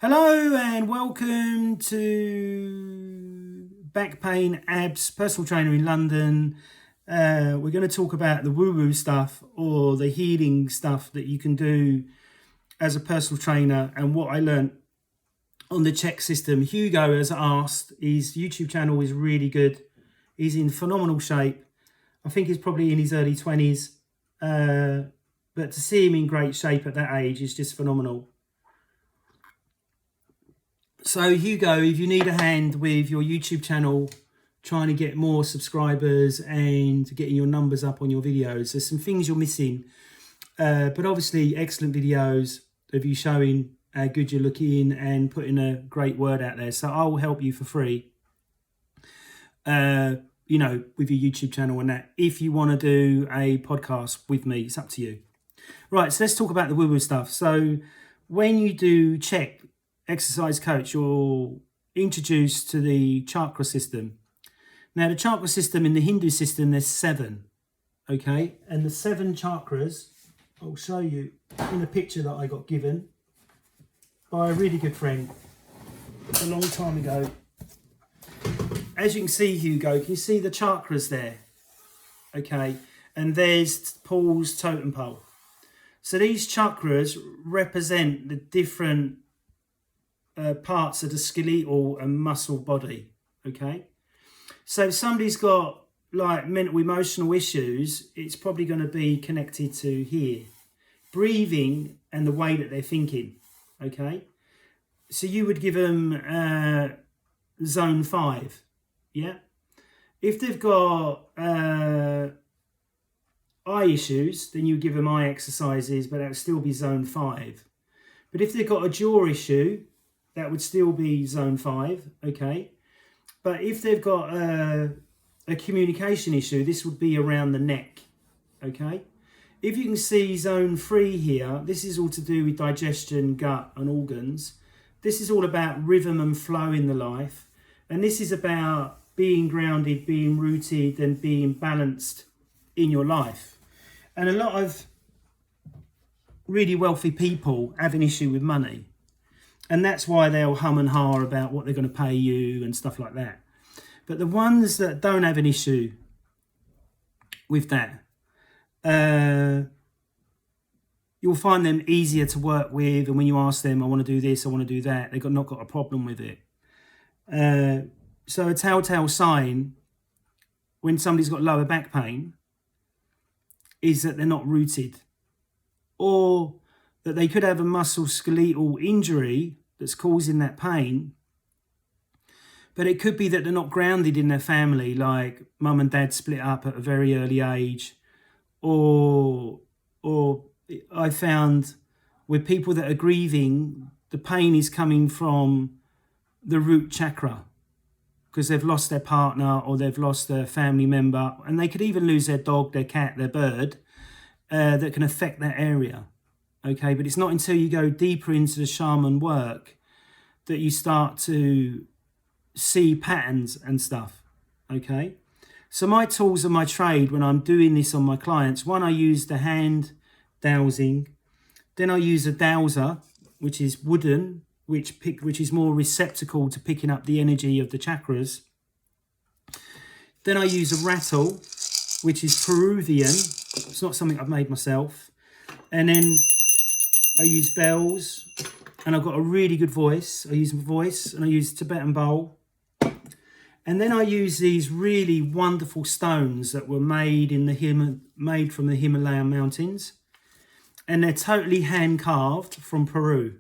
Hello and welcome to Back Pain Abs Personal Trainer in London. We're going to talk about the woo-woo stuff or the healing stuff that you can do as a personal trainer and what I learned on the Chek system. Hugo has asked, his YouTube channel is really good. He's in phenomenal shape. I think he's probably in his early 20s. But to see him in great shape at that age is just phenomenal. So Hugo, if you need a hand with your YouTube channel, trying to get more subscribers and getting your numbers up on your videos, there's some things you're missing. But obviously excellent videos of you showing how good you're looking and putting a great word out there. So I'll help you for free, with your YouTube channel and that. If you want to do a podcast with me, it's up to you. Right, so let's talk about the woo-woo stuff. So when you do Chek exercise coach, you're introduced to the chakra system. Now, the chakra system in the Hindu system, there's 7, okay? And the 7 chakras, I'll show you in a picture that I got given by a really good friend a long time ago. As you can see, Hugo, can you see the chakras there? Okay, and there's Paul's totem pole. So these chakras represent the different parts of the skeletal and muscle body, okay? So if somebody's got like mental emotional issues, it's probably going to be connected to here. Breathing and the way that they're thinking, okay? So you would give them zone 5, yeah? If they've got eye issues, then you would give them eye exercises, but that would still be zone 5. But if they've got a jaw issue, that would still be zone 5, okay? But if they've got a communication issue, this would be around the neck, okay? If you can see zone 3 here, this is all to do with digestion, gut and organs. This is all about rhythm and flow in the life. And this is about being grounded, being rooted and being balanced in your life. And a lot of really wealthy people have an issue with money. And that's why they'll hum and ha about what they're going to pay you and stuff like that. But the ones that don't have an issue with that, you'll find them easier to work with. And when you ask them, I want to do this, I want to do that, they've not got a problem with it. So a telltale sign when somebody's got lower back pain is that they're not rooted, or that they could have a musculoskeletal injury that's causing that pain, but it could be that they're not grounded in their family, like mum and dad split up at a very early age, or I found with people that are grieving, the pain is coming from the root chakra because they've lost their partner or they've lost a family member, and they could even lose their dog, their cat, their bird, that can affect that area. Okay, but it's not until you go deeper into the shaman work that you start to see patterns and stuff, okay? So my tools and my trade when I'm doing this on my clients, one, I use the hand dowsing, then I use a dowser, which is wooden, which is more receptacle to picking up the energy of the chakras. Then I use a rattle, which is Peruvian. It's not something I've made myself. And then I use bells, and I've got a really good voice. I use my voice, and I use Tibetan bowl. And then I use these really wonderful stones that were made from the Himalayan mountains, and they're totally hand carved from Peru.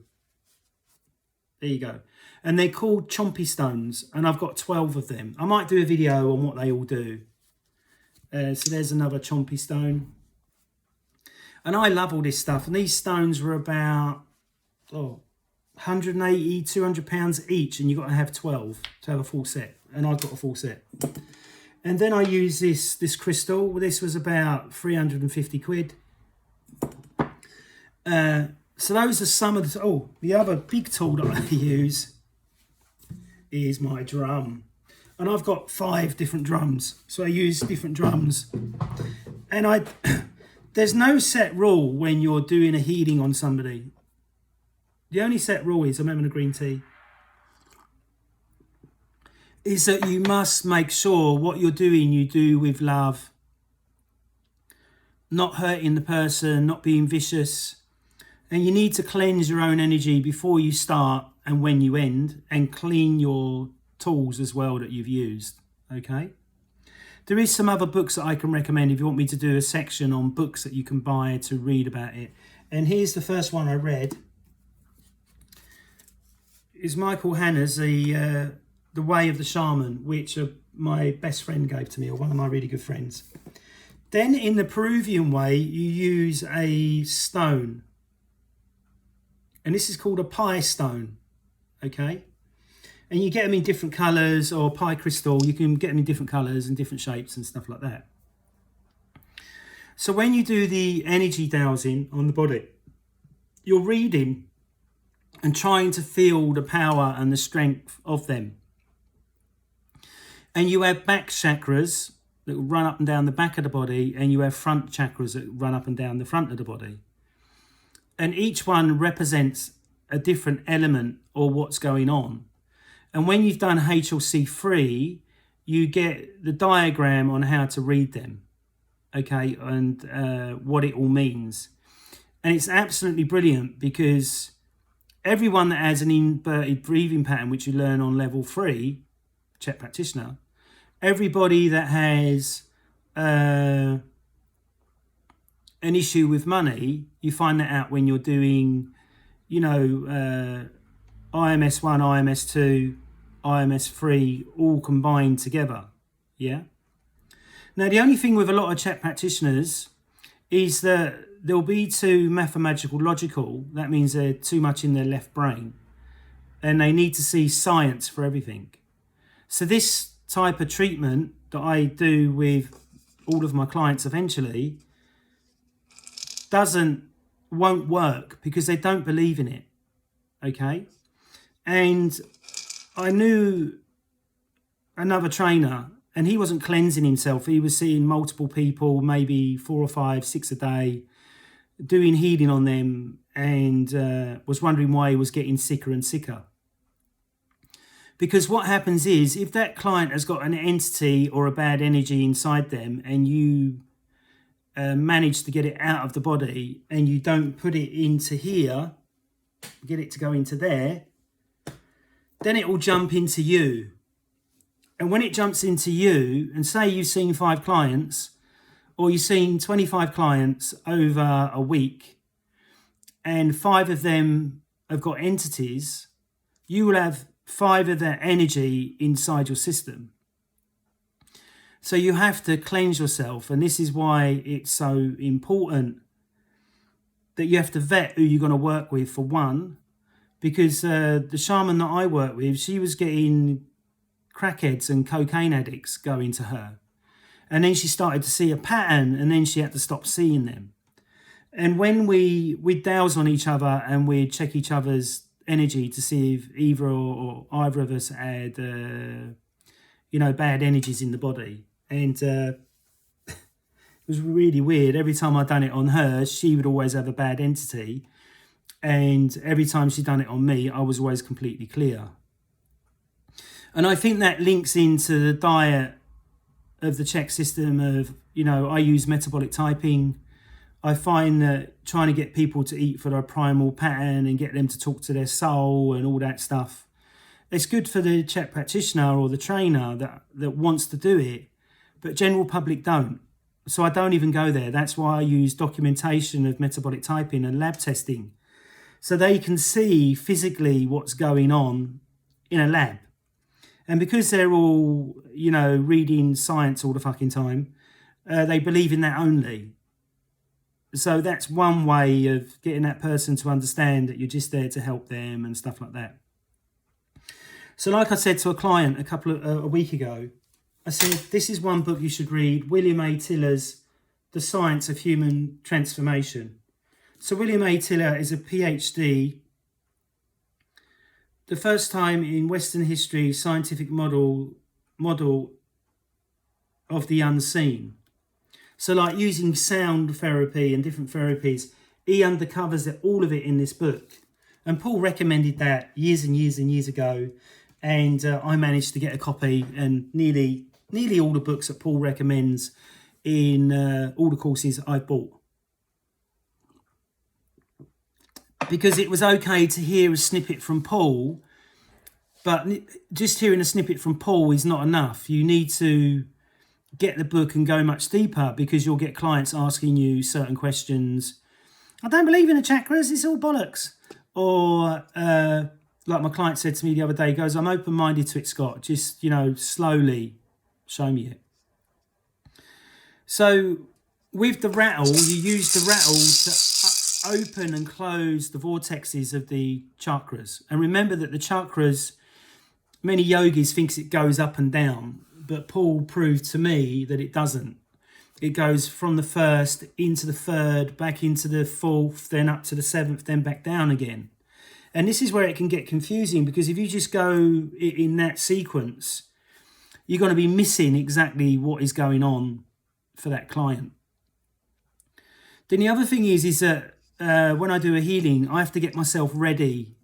There you go. And they're called chompy stones, and I've got 12 of them. I might do a video on what they all do. So there's another chompy stone. And I love all this stuff. And these stones were about 180, 200 pounds each. And you've got to have 12 to have a full set. And I've got a full set. And then I use this crystal. This was about 350 quid. So those are some of the... the other big tool that I use is my drum. And I've got 5 different drums. So I use different drums. And there's no set rule when you're doing a healing on somebody. The only set rule is, I'm having a green tea, is that you must make sure what you're doing, you do with love, not hurting the person, not being vicious. And you need to cleanse your own energy before you start and when you end, and clean your tools as well that you've used, okay? There is some other books that I can recommend if you want me to do a section on books that you can buy to read about it. And here's the first one I read. Is Michael Hanna's The Way of the Shaman, which my best friend gave to me, or one of my really good friends. Then in the Peruvian way, you use a stone. And this is called a pie stone, okay? And you get them in different colours, or pie crystal. You can get them in different colours and different shapes and stuff like that. So when you do the energy dowsing on the body, you're reading and trying to feel the power and the strength of them. And you have back chakras that run up and down the back of the body, and you have front chakras that run up and down the front of the body. And each one represents a different element or what's going on. And when you've done HLC3, you get the diagram on how to read them, okay, and what it all means. And it's absolutely brilliant, because everyone that has an inverted breathing pattern, which you learn on level 3, Chek practitioner, everybody that has an issue with money, you find that out when you're doing, you know, IMS 1, IMS 2, IMS 3, all combined together, yeah? Now, the only thing with a lot of Chek practitioners is that they'll be too mathematical logical. That means they're too much in their left brain, and they need to see science for everything. So this type of treatment that I do with all of my clients eventually won't work, because they don't believe in it, okay? And I knew another trainer, and he wasn't cleansing himself. He was seeing multiple people, maybe 4 or 5, 6 a day, doing healing on them, and was wondering why he was getting sicker and sicker. Because what happens is, if that client has got an entity or a bad energy inside them, and you manage to get it out of the body, and you don't put it into here, get it to go into there, then it will jump into you. And when it jumps into you, and say you've seen 5 clients, or you've seen 25 clients over a week, and 5 of them have got entities, you will have 5 of that energy inside your system. So you have to cleanse yourself, and this is why it's so important that you have to vet who you're going to work with, for one, because the shaman that I work with, she was getting crackheads and cocaine addicts going to her. And then she started to see a pattern, and then she had to stop seeing them. And when we'd douse on each other, and we'd check each other's energy to see if either or either of us had, bad energies in the body. And it was really weird. Every time I'd done it on her, she would always have a bad entity. And every time she'd done it on me, I was always completely clear. And I think that links into the diet of the Chek system of, I use metabolic typing. I find that trying to get people to eat for their primal pattern and get them to talk to their soul and all that stuff, it's good for the Chek practitioner or the trainer that wants to do it, but general public don't. So I don't even go there. That's why I use documentation of metabolic typing and lab testing, so they can see physically what's going on in a lab. And because they're all, reading science all the fucking time, they believe in that only. So that's one way of getting that person to understand that you're just there to help them and stuff like that. So like I said to a client a week ago, I said, this is one book you should read, William A. Tiller's The Science of Human Transformation. So William A. Tiller is a PhD. The first time in Western history, scientific model of the unseen. So like using sound therapy and different therapies, he undercovers all of it in this book. And Paul recommended that years and years and years ago. And I managed to get a copy, and nearly all the books that Paul recommends in all the courses I bought. Because it was okay to hear a snippet from Paul, but just hearing a snippet from Paul is not enough. You need to get the book and go much deeper, because you'll get clients asking you certain questions. I don't believe in the chakras, it's all bollocks. Or like my client said to me the other day, he goes, I'm open-minded to it, Scott. Just, slowly show me it. So with the rattle, you use the rattle to open and close the vortexes of the chakras. And remember that the chakras, many yogis thinks it goes up and down, but Paul proved to me that it doesn't. It goes from the first into the third, back into the fourth, then up to the seventh, then back down again. And this is where it can get confusing, because if you just go in that sequence, you're going to be missing exactly what is going on for that client. Then the other thing is that when I do a healing, I have to get myself ready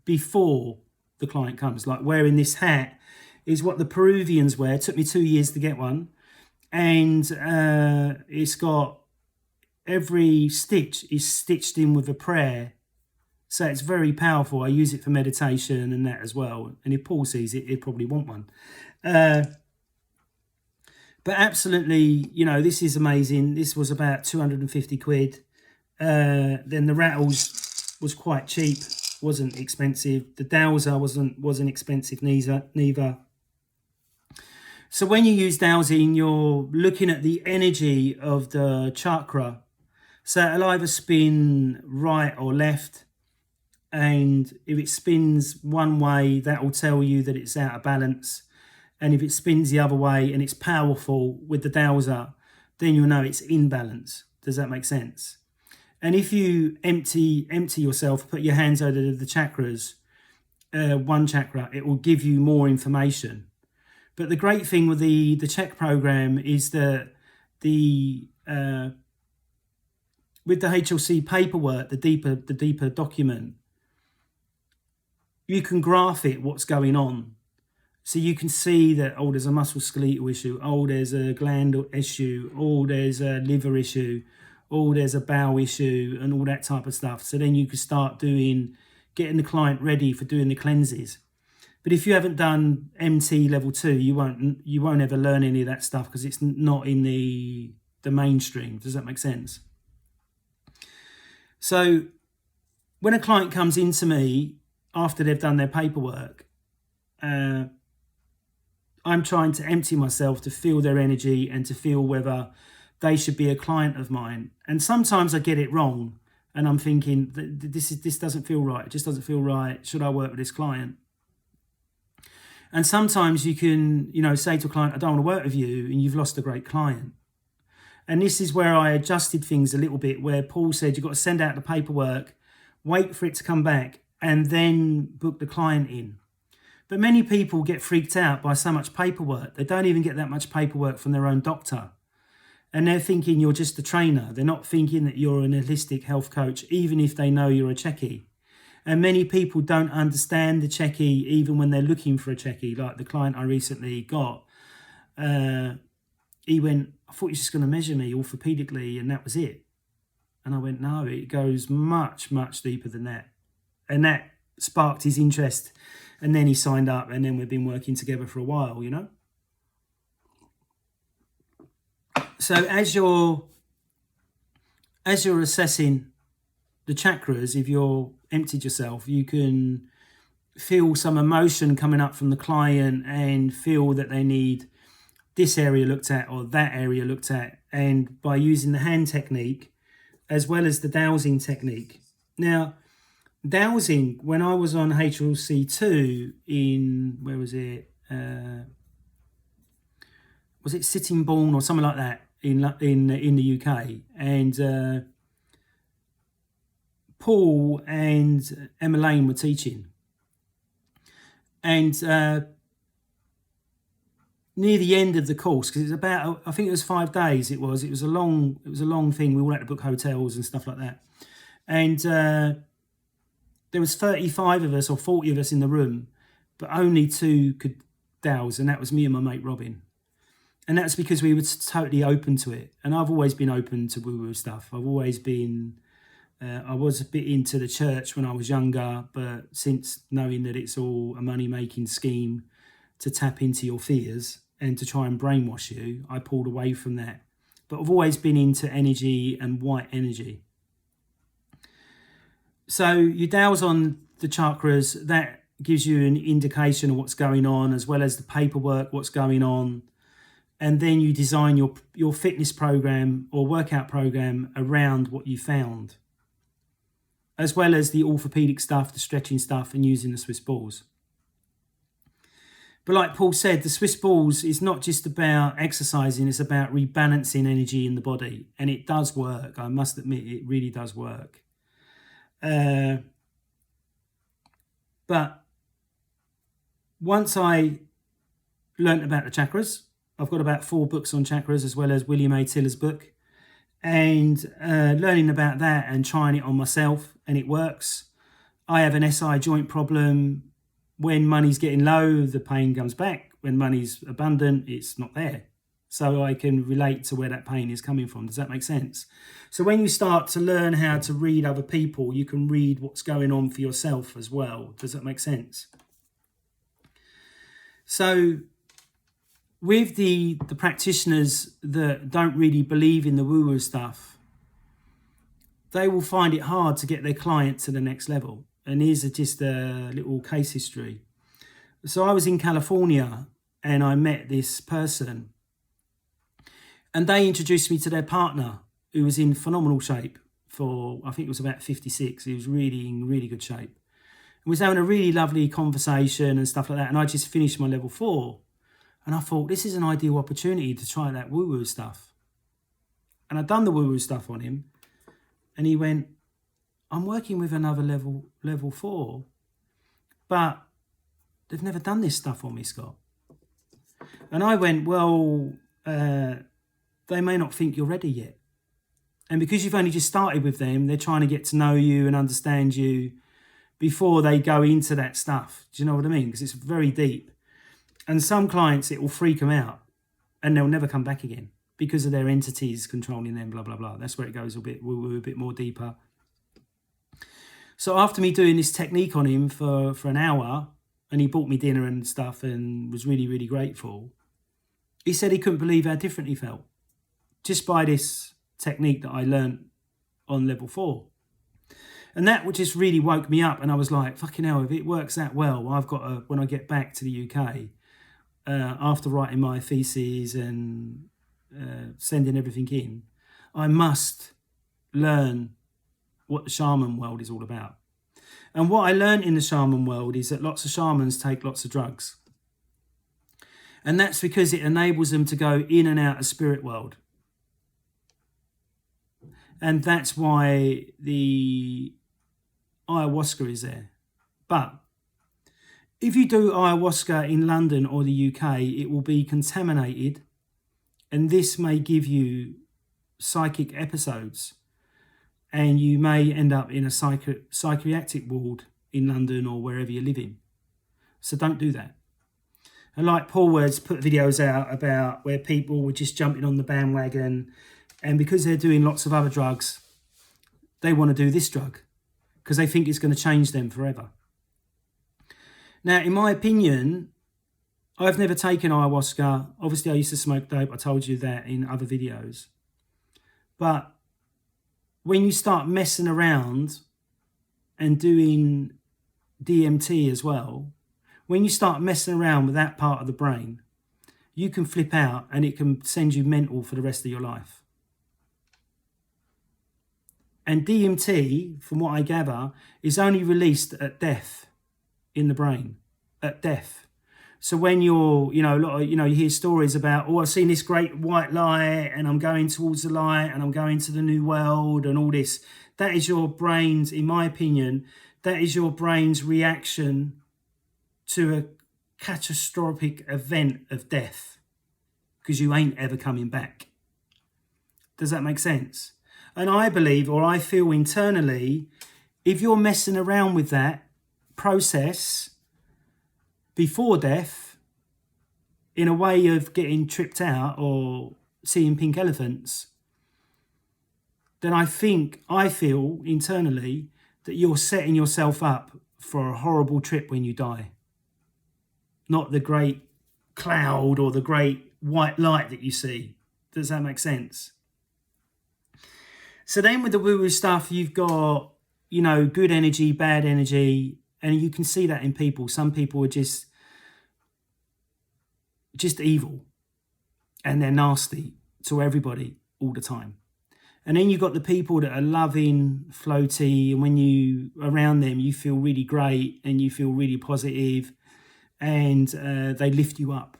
before the client comes. Like wearing this hat is what the Peruvians wear. It took me 2 years to get one. And it's got every stitch is stitched in with a prayer. So it's very powerful. I use it for meditation and that as well. And if Paul sees it, he'd probably want one. But absolutely, this is amazing. This was about 250 quid. Then the rattles was quite cheap, wasn't expensive. The dowser wasn't expensive neither. So when you use dowsing, you're looking at the energy of the chakra. So it'll either spin right or left. And if it spins one way, that will tell you that it's out of balance. And if it spins the other way and it's powerful with the dowser, then you'll know it's in balance. Does that make sense? And if you empty yourself, put your hands over the chakras, one chakra, it will give you more information. But the great thing with the C.H.E.K program is that with the HLC paperwork, the deeper document, you can graph it, what's going on. So you can see that, there's a musculoskeletal issue, there's a gland issue, there's a liver issue, there's a bowel issue, and all that type of stuff. So then you can start getting the client ready for doing the cleanses. But if you haven't done MT level 2, you won't ever learn any of that stuff, because it's not in the mainstream. Does that make sense? So when a client comes into me after they've done their paperwork, I'm trying to empty myself to feel their energy and to feel whether they should be a client of mine. And sometimes I get it wrong, and I'm thinking, this doesn't feel right. It just doesn't feel right. Should I work with this client? And sometimes you can, say to a client, I don't want to work with you, and you've lost a great client. And this is where I adjusted things a little bit, where Paul said you've got to send out the paperwork, wait for it to come back, and then book the client in. But many people get freaked out by so much paperwork. They don't even get that much paperwork from their own doctor. And they're thinking you're just a trainer. They're not thinking that you're an holistic health coach, even if they know you're a C.H.E.K. And many people don't understand the C.H.E.K even when they're looking for a C.H.E.K. Like the client I recently got, he went, I thought you were just going to measure me orthopedically and that was it. And I went, no, it goes much, much deeper than that. And that sparked his interest. And then he signed up, and then we've been working together for a while, So as you're assessing the chakras, if you're emptied yourself, you can feel some emotion coming up from the client and feel that they need this area looked at or that area looked at. And by using the hand technique as well as the dowsing technique. Now, dowsing, when I was on HLC2 in, where was it? Was it Sittingbourne or something like that in the UK? And Paul and Emma Lane were teaching. And near the end of the course, because it's about, I think it was 5 days. It was a long thing. We all had to book hotels and stuff like that. And there was 35 of us or 40 of us in the room, but only 2 could dowse, and that was me and my mate Robin. And that's because we were totally open to it. And I've always been open to woo-woo stuff. I've always been, I was a bit into the church when I was younger, but since knowing that it's all a money-making scheme to tap into your fears and to try and brainwash you, I pulled away from that. But I've always been into energy and white energy. So you dowse on the chakras, that gives you an indication of what's going on, as well as the paperwork, what's going on. And then you design your fitness program or workout program around what you found, as well as the orthopedic stuff, the stretching stuff, and using the Swiss balls. But like Paul said, the Swiss balls is not just about exercising, it's about rebalancing energy in the body. And it does work. I must admit, it really does work. But once I learnt about the chakras, I've got about 4 books on chakras, as well as William A. Tiller's book, and learning about that and trying it on myself, and it works. I have an SI joint problem. When money's getting low, the pain comes back. When money's abundant, it's not there. So I can relate to where that pain is coming from. Does that make sense? So when you start to learn how to read other people, you can read what's going on for yourself as well. Does that make sense? So with the practitioners that don't really believe in the woo-woo stuff, they will find it hard to get their client to the next level. And here's just a little case history. So I was in California and I met this person, and they introduced me to their partner, who was in phenomenal shape for, I think it was about 56. He was really in really good shape. And we was having a really lovely conversation and stuff like that. And I just finished my level 4. And I thought, this is an ideal opportunity to try that woo-woo stuff. And I'd done the woo-woo stuff on him. And he went, I'm working with another level 4, but they've never done this stuff on me, Scott. And I went, well, they may not think you're ready yet. And because you've only just started with them, they're trying to get to know you and understand you before they go into that stuff. Do you know what I mean? Because it's very deep. And some clients, it will freak them out and they'll never come back again because of their entities controlling them, blah, blah, blah. That's where it goes a bit more deeper. So after me doing this technique on him for an hour, and he bought me dinner and stuff and was really, really grateful, he said he couldn't believe how different he felt just by this technique that I learned on level 4. And that just really woke me up. And I was like, fucking hell, if it works that well, I've got to, when I get back to the UK, after writing my theses and sending everything in, I must learn what the shaman world is all about. And what I learned in the shaman world is that lots of shamans take lots of drugs. And that's because it enables them to go in and out of spirit world. And that's why the ayahuasca is there. But if you do ayahuasca in London or the UK, it will be contaminated. And this may give you psychic episodes. And you may end up in a psychiatric ward in London or wherever you're living. So don't do that. And like Paul has put videos out about where people were just jumping on the bandwagon, and because they're doing lots of other drugs, they want to do this drug because they think it's going to change them forever. Now, in my opinion, I've never taken ayahuasca. Obviously, I used to smoke dope. I told you that in other videos. But when you start messing around and doing DMT as well, when you start messing around with that part of the brain, you can flip out and it can send you mental for the rest of your life. And DMT, from what I gather, is only released at death in the brain, at death. So when you're, you hear stories about, oh, I've seen this great white light and I'm going towards the light and I'm going to the new world and all this. That is your brain's, in my opinion, that is your brain's reaction to a catastrophic event of death because you ain't ever coming back. Does that make sense? And I believe, or I feel internally, if you're messing around with that process before death in a way of getting tripped out or seeing pink elephants, then I feel internally that you're setting yourself up for a horrible trip when you die. Not the great cloud or the great white light that you see. Does that make sense? So then with the woo-woo stuff, you've got, you know, good energy, bad energy, and you can see that in people. Some people are just evil and they're nasty to everybody all the time. And then you've got the people that are loving, floaty, and when you around them, you feel really great and you feel really positive, and they lift you up.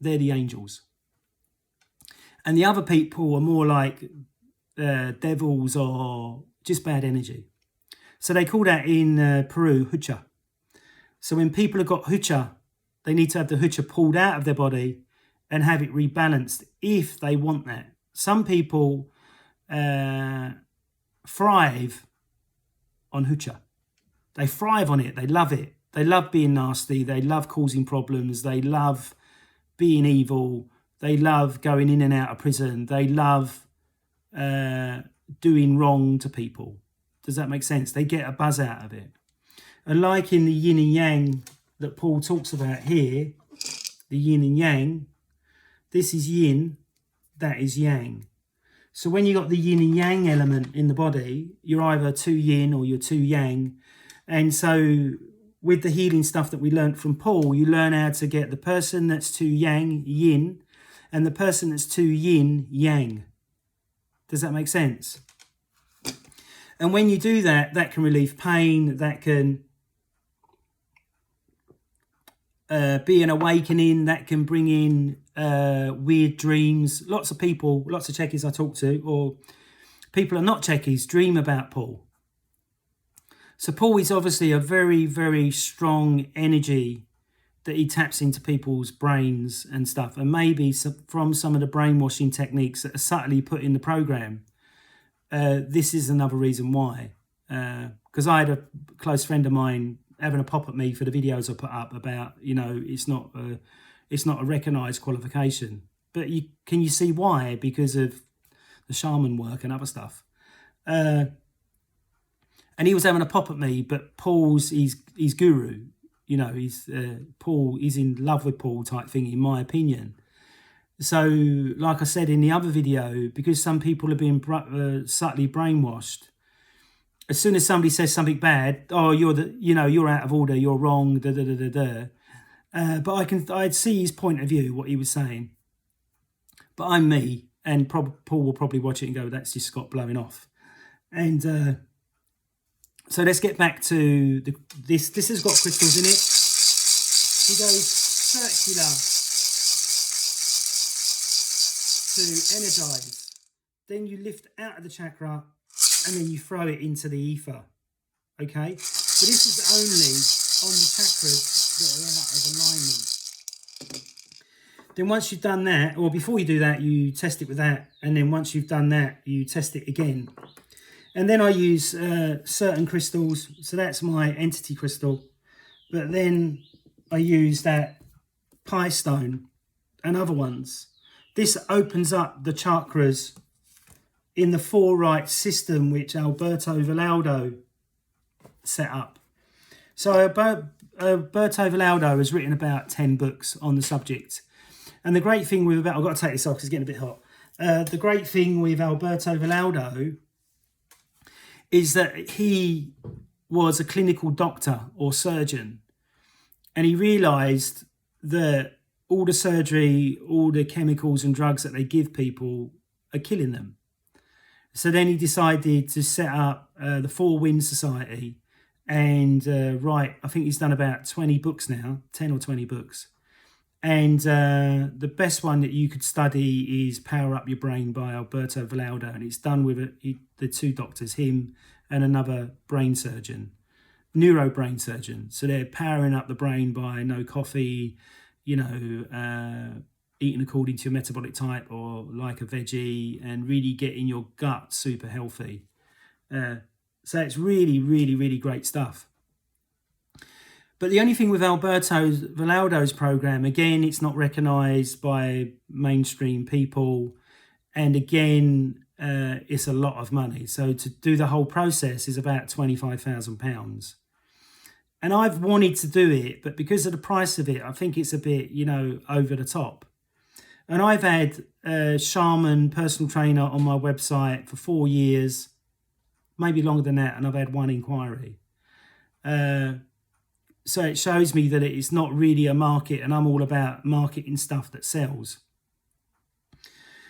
They're the angels. And the other people are more like devils or just bad energy. So they call that in Peru, hucha. So when people have got hucha, they need to have the hucha pulled out of their body and have it rebalanced if they want that. Some people thrive on hucha. They thrive on it. They love it. They love being nasty. They love causing problems. They love being evil. They love going in and out of prison. They love doing wrong to people. Does that make sense? They get a buzz out of it. And like in the yin and yang that Paul talks about here, the yin and yang, this is yin, that is yang. So when you got the yin and yang element in the body, you're either too yin or you're too yang. And so with the healing stuff that we learned from Paul, you learn how to get the person that's too yang, yin, and the person that's too yin, yang. Does that make sense? And when you do that, that can relieve pain, that can be an awakening, that can bring in weird dreams. Lots of people, lots of Chekis I talk to, or people are not Chekis, dream about Paul. So Paul is obviously a very, very strong energy that he taps into people's brains and stuff. And maybe from some of the brainwashing techniques that are subtly put in the program, this is another reason why. Because I had a close friend of mine having a pop at me for the videos I put up about, you know, it's not a recognised qualification. But can you see why? Because of the shaman work and other stuff. And he was having a pop at me, but Paul's his guru. You know, Paul is in love with Paul type thing, in my opinion. So, like I said in the other video, because some people have been subtly brainwashed, as soon as somebody says something bad, oh, you're out of order, you're wrong, da da da da da. But I'd see his point of view, what he was saying. But I'm me, and Paul will probably watch it and go, that's just Scott blowing off. And so let's get back to this. This has got crystals in it. He goes circular to energize. Then you lift out of the chakra and then you throw it into the ether. Okay? But this is only on the chakras that are out of alignment. Then once you've done that, or before you do that, you test it with that. And then once you've done that, you test it again. And then I use certain crystals. So that's my entity crystal. But then I use that Pi stone and other ones. This opens up the chakras in the 4 right system, which Alberto Villoldo set up. So Alberto Villoldo has written about 10 books on the subject. And the great thing with, I've got to take this off because it's getting a bit hot. The great thing with Alberto Villoldo is that he was a clinical doctor or surgeon, and he realised that all the surgery, all the chemicals and drugs that they give people are killing them. So then he decided to set up the 4 Winds Society and write, I think he's done about 20 books now, 10 or 20 books. And the best one that you could study is Power Up Your Brain by Alberto Villoldo. And it's done with the 2 doctors, him and another brain surgeon, neuro brain surgeon. So they're powering up the brain by no coffee, you know, eating according to your metabolic type or like a veggie, and really getting your gut super healthy. So it's really, really, really great stuff. But the only thing with Valaldo's program, again, it's not recognised by mainstream people. And again, it's a lot of money. So to do the whole process is about £25,000. And I've wanted to do it, but because of the price of it, I think it's a bit, over the top. And I've had a shaman personal trainer on my website for 4 years, maybe longer than that, and I've had one inquiry. So it shows me that it's not really a market, and I'm all about marketing stuff that sells.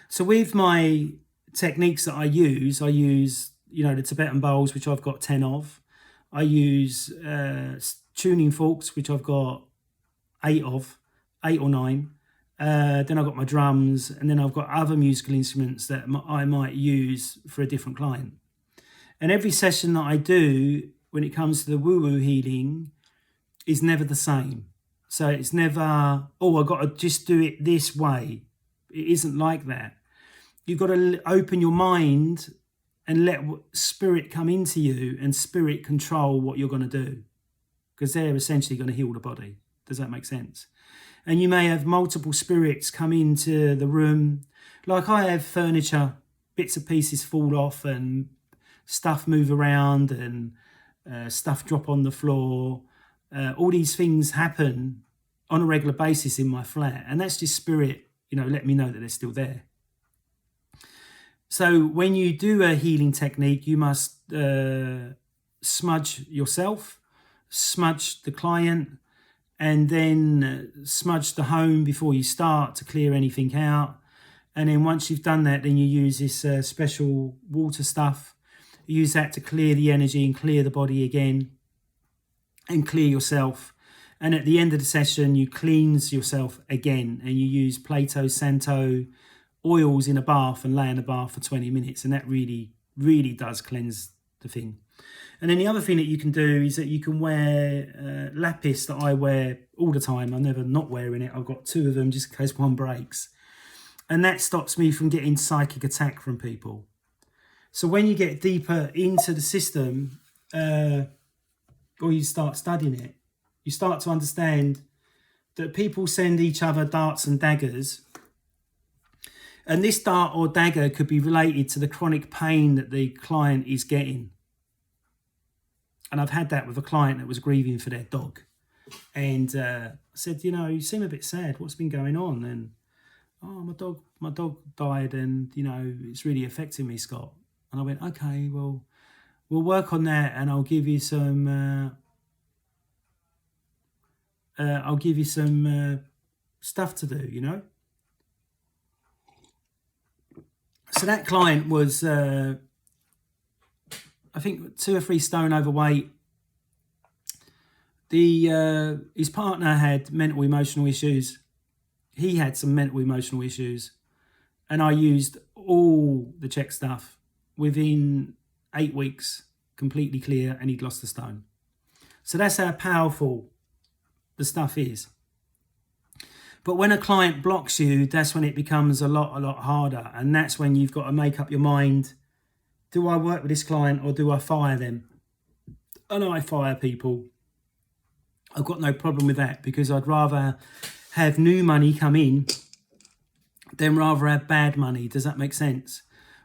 So with my techniques that I use, the Tibetan bowls, which I've got 10 of. I use tuning forks, which I've got 8 or 9. Then I've got my drums, and then I've got other musical instruments that I might use for a different client. And every session that I do, when it comes to the woo-woo healing, is never the same. So it's never, I've got to just do it this way. It isn't like that. You've got to open your mind and let spirit come into you and spirit control what you're going to do, because they're essentially going to heal the body. Does that make sense? And you may have multiple spirits come into the room. Like I have furniture, bits and pieces fall off and stuff move around and stuff drop on the floor. All these things happen on a regular basis in my flat. And that's just spirit, let me know that they're still there. So when you do a healing technique, you must smudge yourself, smudge the client, and then smudge the home before you start to clear anything out. And then once you've done that, then you use this special water stuff. You use that to clear the energy and clear the body again and clear yourself. And at the end of the session, you cleanse yourself again, and you use Plato Santo oils in a bath and lay in a bath for 20 minutes. And that really, really does cleanse the thing. And then the other thing that you can do is that you can wear lapis that I wear all the time. I'm never not wearing it. I've got 2 of them just in case one breaks. And that stops me from getting psychic attack from people. So when you get deeper into the system, or you start studying it, you start to understand that people send each other darts and daggers. And this dart or dagger could be related to the chronic pain that the client is getting. And I've had that with a client that was grieving for their dog. And I said, you seem a bit sad. What's been going on? And, my dog died, and, it's really affecting me, Scott. And I went, okay, well, we'll work on that, and I'll give you some stuff to do, So that client was, I think, 2 or 3 stone overweight. His partner had mental emotional issues. He had some mental emotional issues. And I used all the Chek stuff. Within 8 weeks, completely clear, and he'd lost the stone. So that's how powerful the stuff is. But when a client blocks you, that's when it becomes a lot harder. And that's when you've got to make up your mind. Do I work with this client or do I fire them? And I fire people. I've got no problem with that, because I'd rather have new money come in than rather have bad money. Does that make sense?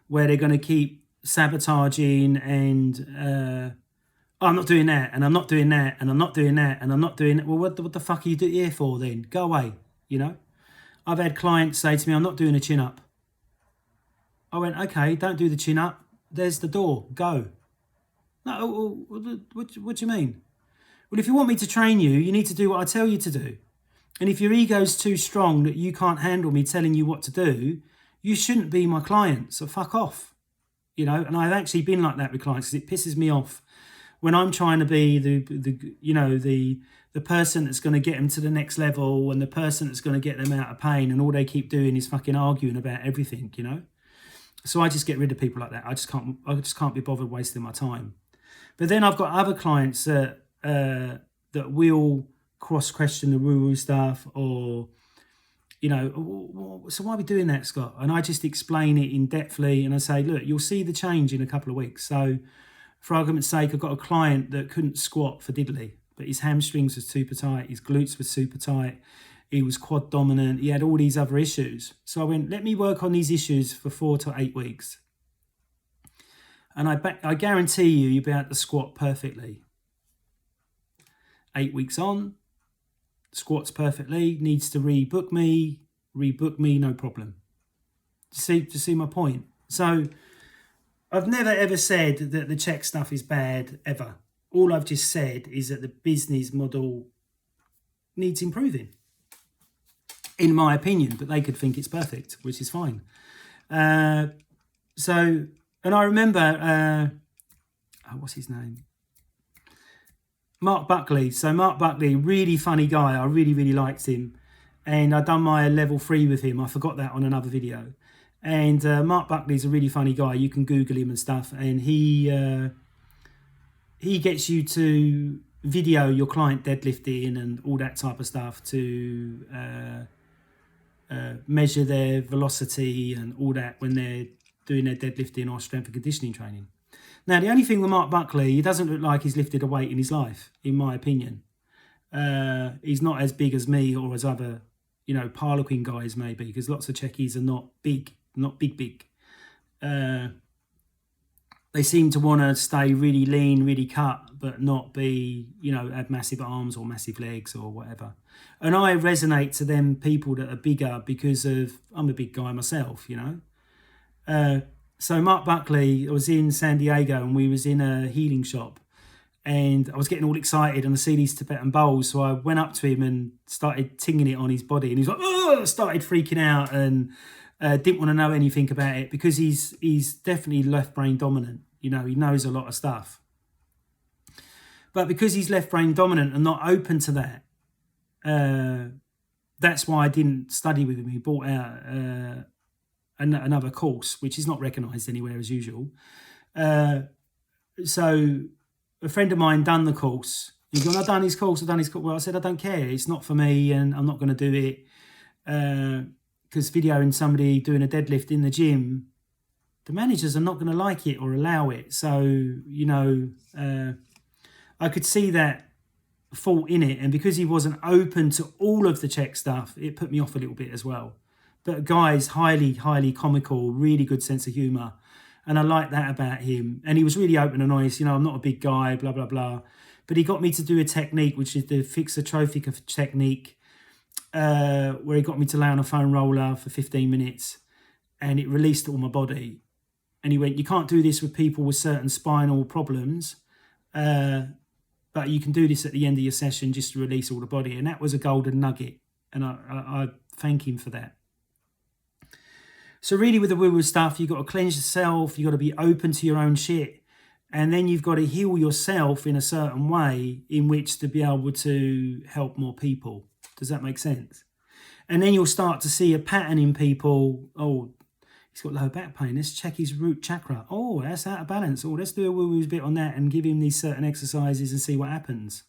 Where they're going to keep sabotaging and I'm not doing that, and I'm not doing that, and I'm not doing that, and I'm not doing it. Well, what the fuck are you here for then? Go away. I've had clients say to me, I'm not doing a chin up. I went, okay, don't do the chin up. There's the door. Go. No, what do you mean? Well, if you want me to train you, you need to do what I tell you to do. And if your ego's too strong that you can't handle me telling you what to do, you shouldn't be my client. So fuck off. And I've actually been like that with clients, because it pisses me off when I'm trying to be the person that's going to get them to the next level, and the person that's going to get them out of pain, and all they keep doing is fucking arguing about everything, So I just get rid of people like that. I just can't be bothered wasting my time. But then I've got other clients that will cross-question the woo-woo stuff, or so why are we doing that, Scott? And I just explain it in depthly, and I say, look, you'll see the change in a couple of weeks. So For argument's sake, I've got a client that couldn't squat for diddly, but his hamstrings were super tight, his glutes were super tight, he was quad dominant, he had all these other issues. So I went, let me work on these issues for 4 to 8 weeks. And I guarantee you'll be able to squat perfectly. 8 weeks on, squats perfectly, needs to rebook me, no problem. To see my point? So I've never ever said that the Chek stuff is bad, ever. All I've just said is that the business model needs improving, in my opinion, but they could think it's perfect, which is fine. And I remember, what's his name? Mark Buckley. So Mark Buckley, really funny guy. I really, really liked him. And I'd done my level 3 with him. I forgot that on another video. And Mark Buckley's a really funny guy. You can Google him and stuff. And he gets you to video your client deadlifting and all that type of stuff to measure their velocity and all that when they're doing their deadlifting or strength and conditioning training. Now, the only thing with Mark Buckley, he doesn't look like he's lifted a weight in his life, in my opinion. He's not as big as me or as other, Harlequin guys maybe, because lots of Chekis are not big. They seem to want to stay really lean, really cut, but not be, have massive arms or massive legs or whatever. And I resonate to them people that are bigger because I'm a big guy myself, So Mark Buckley, I was in San Diego and we was in a healing shop and I was getting all excited and I see these Tibetan bowls. So I went up to him and started tinging it on his body and he was like, oh, started freaking out and didn't want to know anything about it because he's definitely left brain dominant. He knows a lot of stuff. But because he's left brain dominant and not open to that, that's why I didn't study with him. He brought out another course, which is not recognised anywhere as usual. So a friend of mine done the course. He's gone, I've done his course. Well, I said, I don't care. It's not for me and I'm not going to do it. Because videoing somebody doing a deadlift in the gym, the managers are not going to like it or allow it. So, I could see that fault in it. And because he wasn't open to all of the Chek stuff, it put me off a little bit as well. But guy's highly, highly comical, really good sense of humour. And I like that about him. And he was really open and honest. I'm not a big guy, blah, blah, blah. But he got me to do a technique, which is the fixotrophic technique, where he got me to lay on a foam roller for 15 minutes. And it released all my body. And he went, you can't do this with people with certain spinal problems. But you can do this at the end of your session just to release all the body. And that was a golden nugget. And I thank him for that. So really with the woo-woo stuff, you've got to cleanse yourself. You've got to be open to your own shit. And then you've got to heal yourself in a certain way in which to be able to help more people. Does that make sense? And then you'll start to see a pattern in people. Oh, he's got lower back pain. Let's check his root chakra. Oh, that's out of balance. Oh, let's do a woo-woo bit on that and give him these certain exercises and see what happens.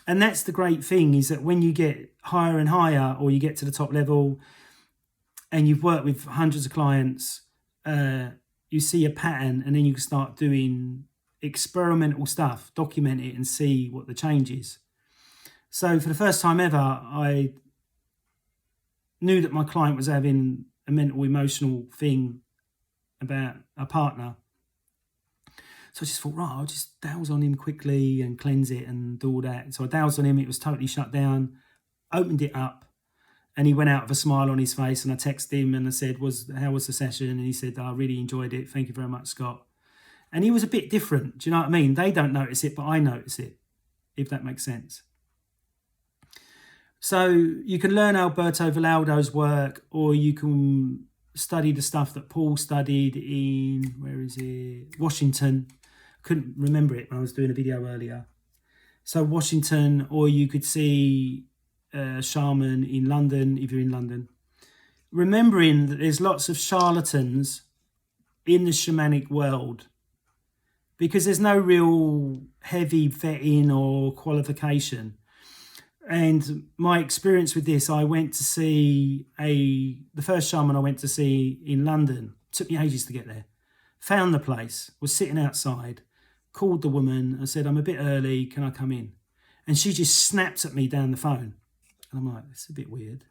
And that's the great thing, is that when you get higher and higher, or you get to the top level and you've worked with hundreds of clients, you see a pattern and then you can start doing experimental stuff, document it and see what the change is. So for the first time ever, I knew that my client was having a mental, emotional thing about a partner. So I just thought, right, I'll just douse on him quickly and cleanse it and do all that. So I doused on him, it was totally shut down, opened it up, and he went out with a smile on his face. And I texted him and I said, how was the session? And he said, I really enjoyed it. Thank you very much, Scott. And he was a bit different. Do you know what I mean? They don't notice it, but I notice it, if that makes sense. So you can learn Alberto Villoldo's work, or you can study the stuff that Paul studied in, Washington. Couldn't remember it when I was doing a video earlier. So Washington, or you could see shaman in London, if you're in London. Remembering that there's lots of charlatans in the shamanic world, because there's no real heavy vetting or qualification. And my experience with this, I went to see the first shaman I went to see in London. Took me ages to get there. Found the place, was sitting outside, called the woman. I said, I'm a bit early. Can I come in? And she just snapped at me down the phone. And I'm like, it's a bit weird.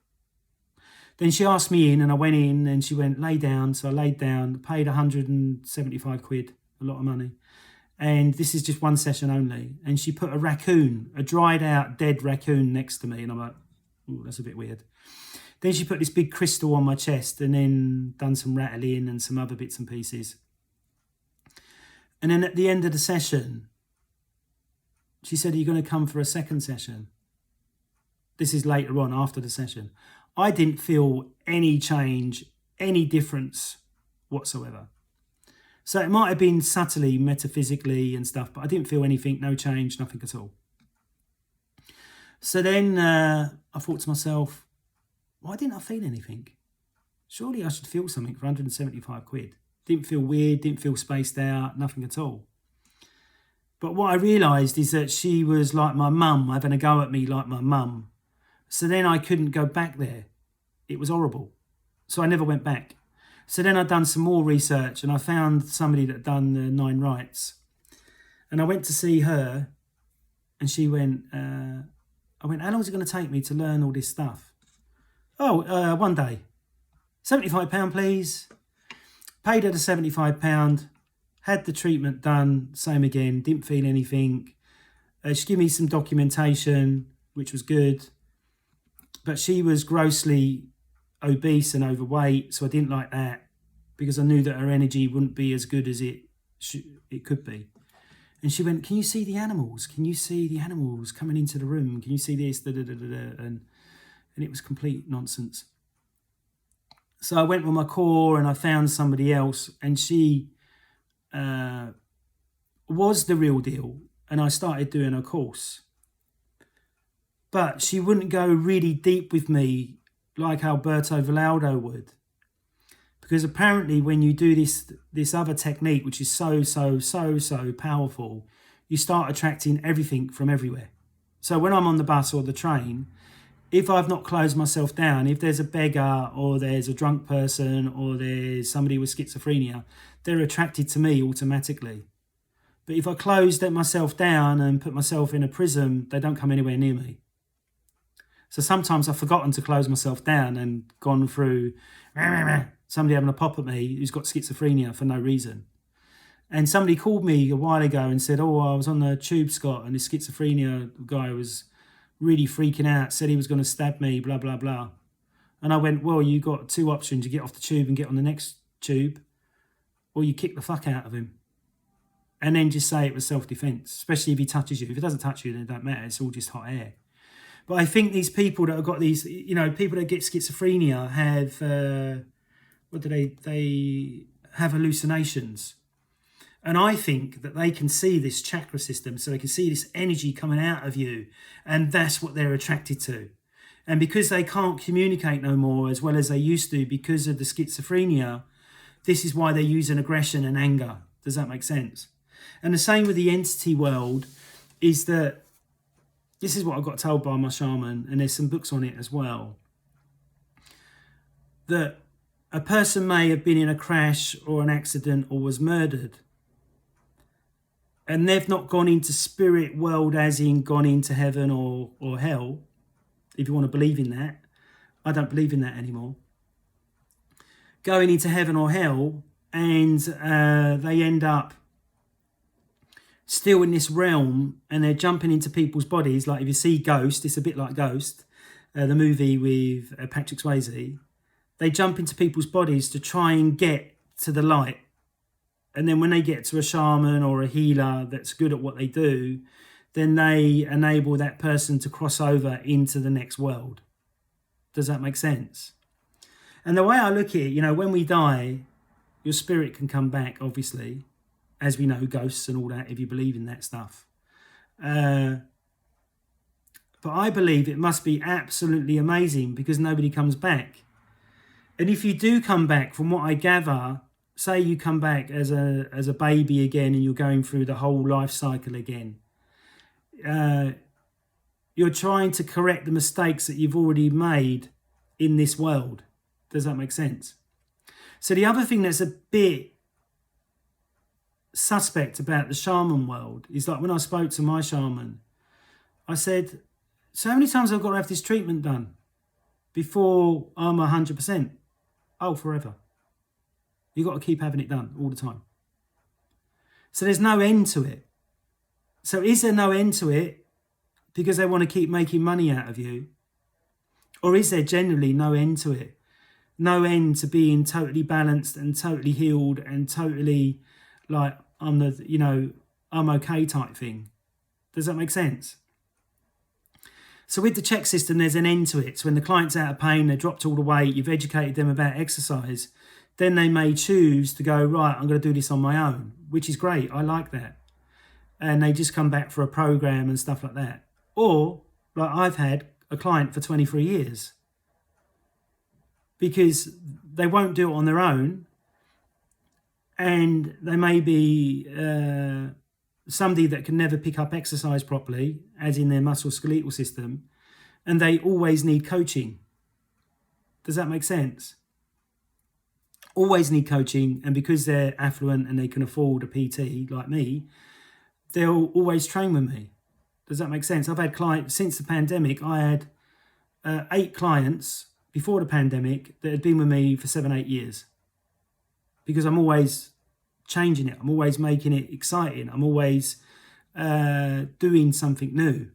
Then she asked me in and I went in and she went, lay down. So I laid down, paid 175 quid, a lot of money. And this is just one session only. And she put a raccoon, a dried out dead raccoon next to me. And I'm like, ooh, that's a bit weird. Then she put this big crystal on my chest and then done some rattling and some other bits and pieces. And then at the end of the session, she said, are you going to come for a second session? This is later on after the session. I didn't feel any change, any difference whatsoever. So it might have been subtly, metaphysically and stuff, but I didn't feel anything, no change, nothing at all. So then I thought to myself, why didn't I feel anything? Surely I should feel something for 175 quid. Didn't feel weird, didn't feel spaced out, nothing at all. But what I realised is that she was like my mum, having a go at me like my mum. So then I couldn't go back there. It was horrible. So I never went back. So then I'd done some more research and I found somebody that had done the 9 rites. And I went to see her and she went, I went, how long is it going to take me to learn all this stuff? Oh, 1 day. £75, please. Paid her the £75. Had the treatment done, same again, didn't feel anything. She gave me some documentation, which was good. But she was grossly obese and overweight, so I didn't like that because I knew that her energy wouldn't be as good as it could be. And she went, can you see the animals? Can you see the animals coming into the room? Can you see this? Da, da, da, da, da. And it was complete nonsense. So I went with my core and I found somebody else and she was the real deal. And I started doing her course. But she wouldn't go really deep with me like Alberto Villoldo would. Because apparently when you do this other technique, which is so powerful, you start attracting everything from everywhere. So when I'm on the bus or the train, if I've not closed myself down, if there's a beggar or there's a drunk person or there's somebody with schizophrenia, they're attracted to me automatically. But if I close myself down and put myself in a prism, they don't come anywhere near me. So sometimes I've forgotten to close myself down and gone through somebody having a pop at me who's got schizophrenia for no reason. And somebody called me a while ago and said, oh, I was on the tube, Scott, and this schizophrenia guy was really freaking out, said he was going to stab me, blah, blah, blah. And I went, well, you got 2 options. You get off the tube and get on the next tube, or you kick the fuck out of him. And then just say it was self-defense, especially if he touches you. If he doesn't touch you, then it don't matter. It's all just hot air. But I think these people that have got these, people that get schizophrenia have, they have hallucinations. And I think that they can see this chakra system, so they can see this energy coming out of you, and that's what they're attracted to. And because they can't communicate no more as well as they used to because of the schizophrenia, this is why they're using aggression and anger. Does that make sense? And the same with the entity world is that this is what I got told by my shaman, and there's some books on it as well, that a person may have been in a crash or an accident or was murdered, and they've not gone into spirit world as in gone into heaven or hell, if you want to believe in that. I don't believe in that anymore. Going into heaven or hell, and they end up still in this realm and they're jumping into people's bodies. Like if you see Ghost, it's a bit like Ghost, the movie with Patrick Swayze. They jump into people's bodies to try and get to the light. And then when they get to a shaman or a healer that's good at what they do, then they enable that person to cross over into the next world. Does that make sense? And the way I look at it, when we die, your spirit can come back, obviously, as we know, ghosts and all that, if you believe in that stuff. But I believe it must be absolutely amazing because nobody comes back. And if you do come back, from what I gather, say you come back as a baby again and you're going through the whole life cycle again, you're trying to correct the mistakes that you've already made in this world. Does that make sense? So the other thing that's a bit suspect about the shaman world is like when I spoke to my shaman, I said, so how many times I've got to have this treatment done before I'm 100%? Oh, forever. You've got to keep having it done all the time. So there's no end to it. So is there no end to it because they want to keep making money out of you? Or is there generally no end to it? No end to being totally balanced and totally healed and totally like I'm okay type thing. Does that make sense? So with the Chek system, there's an end to it. So when the client's out of pain, they dropped all the weight, you've educated them about exercise, then they may choose to go, right, I'm going to do this on my own, which is great. I like that. And they just come back for a program and stuff like that. Or, like I've had a client for 23 years because they won't do it on their own. And they may be somebody that can never pick up exercise properly, as in their musculoskeletal system, and they always need coaching. Does that make sense? Always need coaching, and because they're affluent and they can afford a PT like me, they'll always train with me. Does that make sense? I've had clients since the pandemic. I had 8 clients before the pandemic that had been with me for 7-8 years, because I'm always changing it. I'm always making it exciting. I'm always doing something new.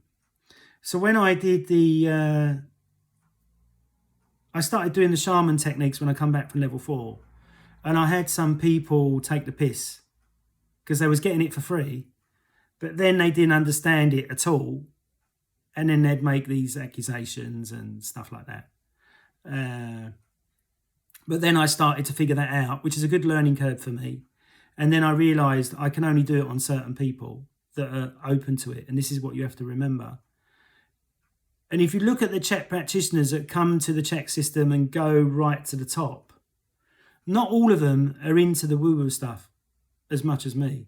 So when I did I started doing the shaman techniques when I come back from level 4, and I had some people take the piss because they was getting it for free, but then they didn't understand it at all, and then they'd make these accusations and stuff like that. But then I started to figure that out, which is a good learning curve for me. And then I realised I can only do it on certain people that are open to it. And this is what you have to remember. And if you look at the Chek practitioners that come to the Chek system and go right to the top, not all of them are into the woo-woo stuff as much as me.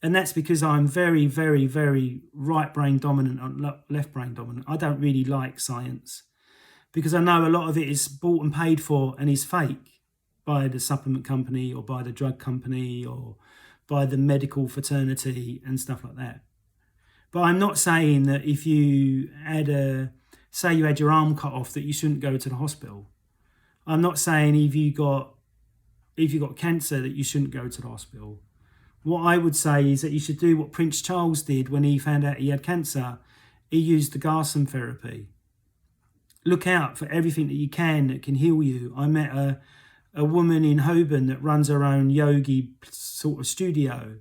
And that's because I'm very, very, very right brain dominant and left brain dominant. I don't really like science because I know a lot of it is bought and paid for and is fake by the supplement company or by the drug company or by the medical fraternity and stuff like that. But I'm not saying that if you had say you had your arm cut off that you shouldn't go to the hospital. I'm not saying if you got cancer that you shouldn't go to the hospital. What I would say is that you should do what Prince Charles did when he found out he had cancer. He used the Garson therapy. Look out for everything that you can that can heal you. I met a woman in Holborn that runs her own yogi sort of studio,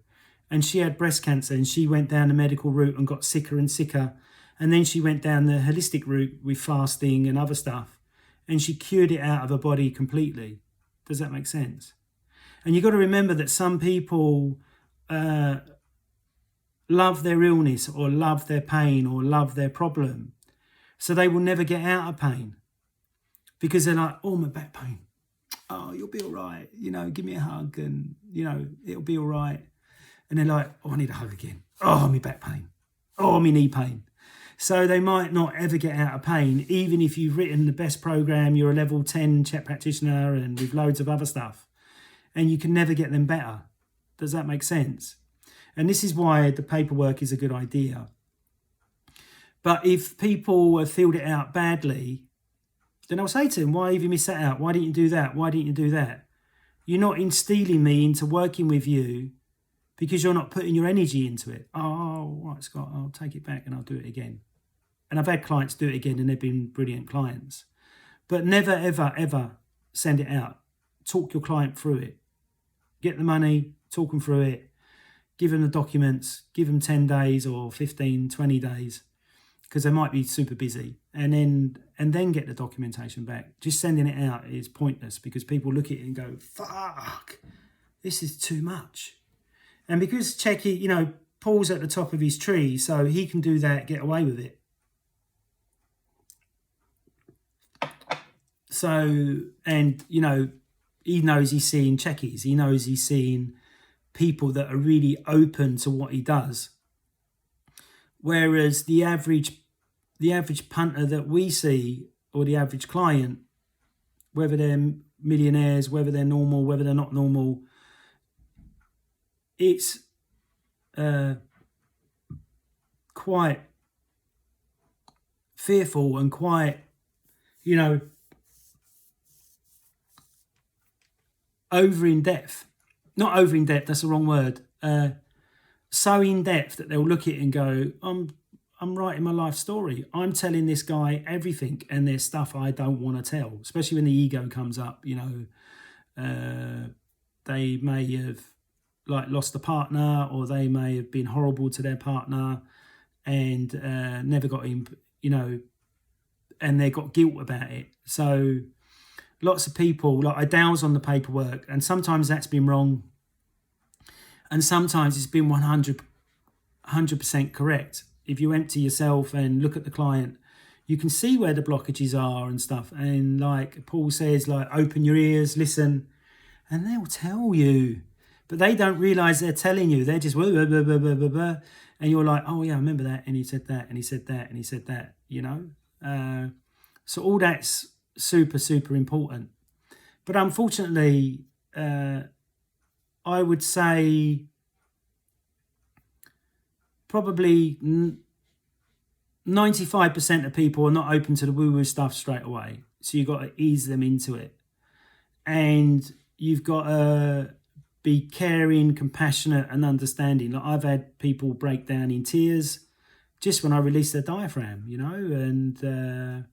and she had breast cancer, and she went down the medical route and got sicker and sicker, and then she went down the holistic route with fasting and other stuff, and she cured it out of her body completely. Does that make sense? And you've got to remember that some people love their illness or love their pain or love their problem, so they will never get out of pain because they're like, oh, my back pain. Oh, you'll be all right. Give me a hug and, it'll be all right. And they're like, oh, I need a hug again. Oh, my back pain. Oh, my knee pain. So they might not ever get out of pain, even if you've written the best program, you're a level 10 Chek practitioner and with loads of other stuff, and you can never get them better. Does that make sense? And this is why the paperwork is a good idea. But if people have filled it out badly, then I'll say to them, why have you missed that out? Why didn't you do that? Why didn't you do that? You're not instilling me into working with you because you're not putting your energy into it. Oh, right, Scott, I'll take it back and I'll do it again. And I've had clients do it again and they've been brilliant clients. But never, ever, ever send it out. Talk your client through it. Get the money, talk them through it. Give them the documents, give them 10 days or 15, 20 days because they might be super busy. And then get the documentation back. Just sending it out is pointless because people look at it and go, fuck, this is too much. And because Chek, Paul's at the top of his tree, so he can do that, get away with it. So, and, he knows he's seeing Chekkies. He knows he's seeing people that are really open to what he does. Whereas the average punter that we see, or the average client, whether they're millionaires, whether they're normal, whether they're not normal, it's quite fearful and quite, you know, over in depth. Not over in depth, that's the wrong word. So in depth that they'll look at it and go, I'm writing my life story. I'm telling this guy everything, and there's stuff I don't want to tell, especially when the ego comes up. You know, they may have like lost a partner, or they may have been horrible to their partner and never got in, you know, and they got guilt about it. So lots of people, like I douse on the paperwork, and sometimes that's been wrong, and sometimes it's been 100% correct. If you empty yourself and look at the client, you can see where the blockages are and stuff. And like Paul says, like, open your ears, listen, and they'll tell you. But they don't realise they're telling you. They're just blah, blah, blah, blah, blah, blah. And you're like, oh yeah, I remember that. And he said that, and he said that, and he said that, you know. So all that's super, super important. But unfortunately, I would say probably 95% of people are not open to the woo-woo stuff straight away. So you've got to ease them into it. And you've got to be caring, compassionate, and understanding. Like, I've had people break down in tears just when I released their diaphragm, you know, and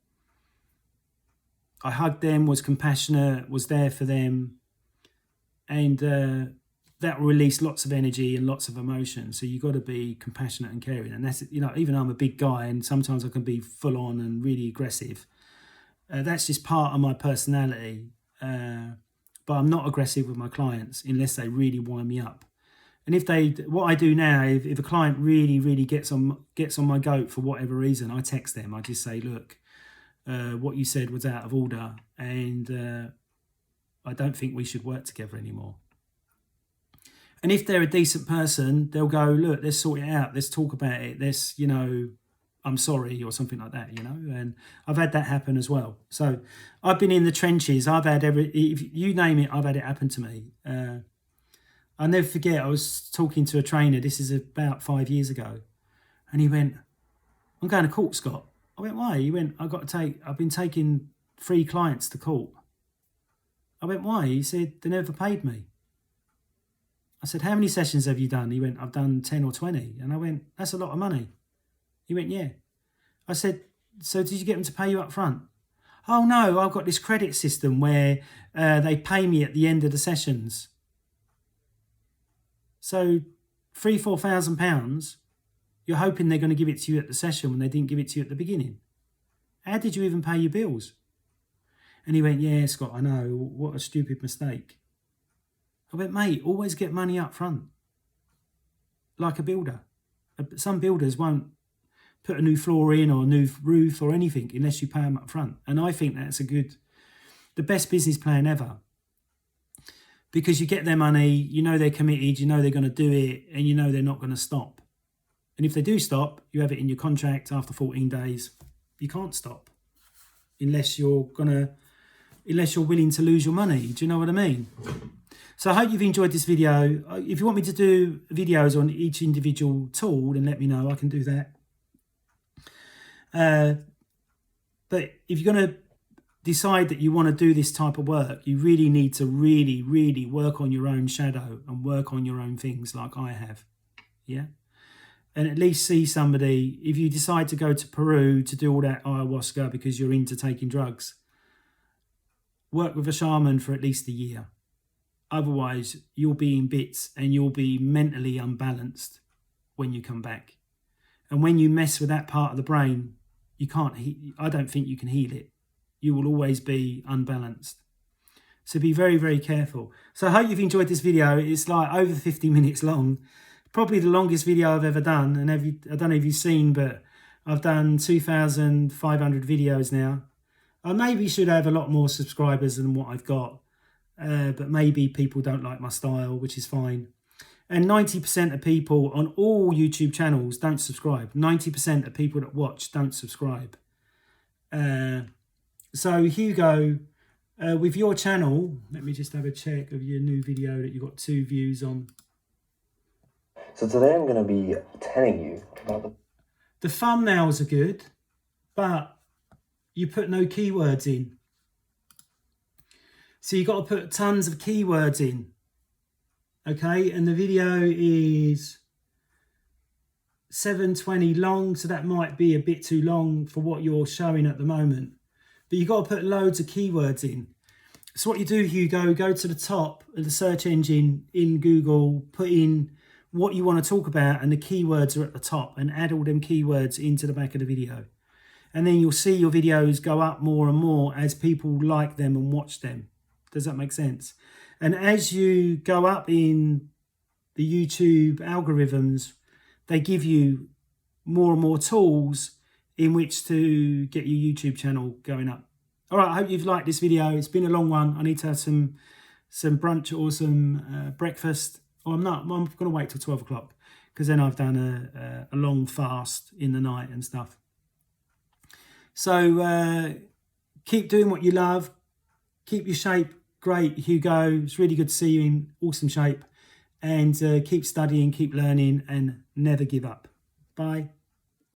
I hugged them, was compassionate, was there for them, and that will release lots of energy and lots of emotion. So you've got to be compassionate and caring. And that's, you know, even though I'm a big guy and sometimes I can be full on and really aggressive, that's just part of my personality. But I'm not aggressive with my clients unless they really wind me up. And if they, what I do now, if a client really, really gets on my goat for whatever reason, I text them. I just say, look, what you said was out of order, and I don't think we should work together anymore. And if they're a decent person, they'll go, look, let's sort it out. Let's talk about it. Let's, you know, I'm sorry, or something like that, you know. And I've had that happen as well. So I've been in the trenches. I've had if you name it, I've had it happen to me. I'll never forget, I was talking to a trainer. This is about 5 years ago. And he went, I'm going to court, Scott. I went, why? He went, I've been taking 3 clients to court. I went, why? He said, they never paid me. I said, how many sessions have you done? He went, I've done 10 or 20. And I went, that's a lot of money. He went, yeah. I said, so did you get them to pay you up front? Oh no, I've got this credit system where they pay me at the end of the sessions. So £3,000-4,000, you're hoping they're going to give it to you at the session when they didn't give it to you at the beginning. How did you even pay your bills? And he went, yeah, Scott, I know. What a stupid mistake. I went, mate, always get money up front. Like a builder. Some builders won't put a new floor in or a new roof or anything unless you pay them up front. And I think that's the best business plan ever. Because you get their money, you know they're committed, you know they're going to do it, and you know they're not going to stop. And if they do stop, you have it in your contract after 14 days. You can't stop unless you're willing to lose your money. Do you know what I mean? So I hope you've enjoyed this video. If you want me to do videos on each individual tool, then let me know. I can do that. But if you're going to decide that you want to do this type of work, you really need to really, really work on your own shadow and work on your own things like I have. Yeah. And at least see somebody. If you decide to go to Peru to do all that ayahuasca because you're into taking drugs, work with a shaman for at least a year. Otherwise, you'll be in bits and you'll be mentally unbalanced when you come back. And when you mess with that part of the brain, I don't think you can heal it. You will always be unbalanced. So be very, very careful. So I hope you've enjoyed this video. It's like over 50 minutes long. Probably the longest video I've ever done. And I don't know if you've seen, but I've done 2,500 videos now. I maybe should have a lot more subscribers than what I've got. But maybe people don't like my style, which is fine. And 90% of people on all YouTube channels don't subscribe. 90% of people that watch don't subscribe. So Hugo, with your channel, let me just have a check of your new video that you've got 2 views on. So today I'm going to be telling you about The thumbnails are good, but you put no keywords in. So you've got to put tons of keywords in. Okay, and the video is 720 long, so that might be a bit too long for what you're showing at the moment. But you've got to put loads of keywords in. So what you do, Hugo, go to the top of the search engine in Google, put in what you want to talk about, and the keywords are at the top, and add all them keywords into the back of the video. And then you'll see your videos go up more and more as people like them and watch them. Does that make sense? And as you go up in the YouTube algorithms, they give you more and more tools in which to get your YouTube channel going up. All right, I hope you've liked this video. It's been a long one. I need to have some brunch or some breakfast. Oh, I'm going to wait till 12 o'clock because then I've done a long fast in the night and stuff. So keep doing what you love. Keep your shape great, Hugo. It's really good to see you in awesome shape. And keep studying, keep learning, and never give up. Bye.